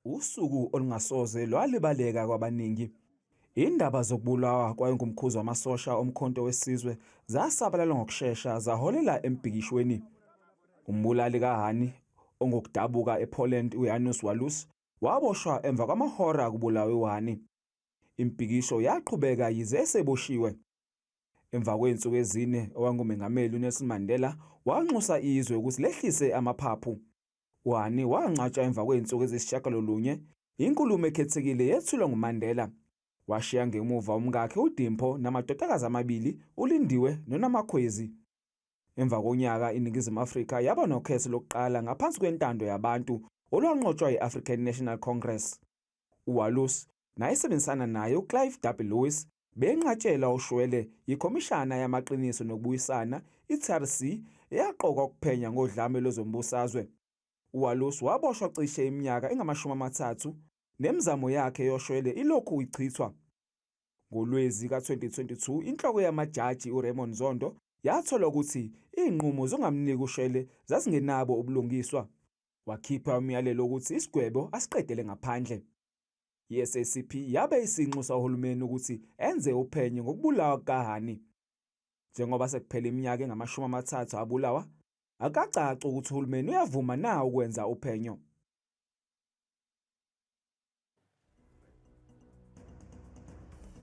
Usuku olungasoze lwalibaleka kwabaningi. Indaba zokubulawa kwayengumkhuzi wamasosha omkhonto wesizwe zasabalala ngokusheshsha zaholela embhikishweni. Umbulali kaHani ongokudabuka ePoland uJanusz Walus waboshwa emva kwamahora kubulawa uHani. Impikisho yaqhubeka yize eseboshiwe. Emva kwensuku ezine owangumengameli uNelson Mandela wanxusa izwe ukuthi lehlise amaphaphu. uHani wangcwatshwa emva kwensuku eziyisishiyagalolunye. Inkulumo ekhethekile yethulwa nguMandela. Washiya ngemuva umkakhe uDimpho namadodakazi amabili uLindiwe noNamakhwezi. Emva konyaka iNingizimu Afrika yaba nokhetho lokuqala ngaphansi kwentando yabantu olwanqotshwa yi-African National Congress. uWalus nayesebenzisana naye uClive W. Lewis benqatshela ushwele yikhomishana yamaqiniso nokubuyisana i-TRC eyaqokwa ukuphenya ngodlame lwezombusazwe. uWalus waboshwa cishe iminyaka engamashumi nemizamo yakhe yoshwele ilokhu ichithwa. NgoLwezi ka-2022 inhloko yamajaji uRaymond Zondo yathola ukuthi izinqumo zongamniki ushwele zazingenabo ubulungiswa. Wakhipha umyalelo ukuthi isigwebo asiqedele ngaphandle. I-SACP yabe isinxusa uhulumeni ukuthi enze uphenyo ngokubulawa kukaHani. Njengoba sekuphela iminyaka engamashumi amathathu abulawa, akacaci ukuthi uhulumeni uyavuma na ukwenza uphenyo.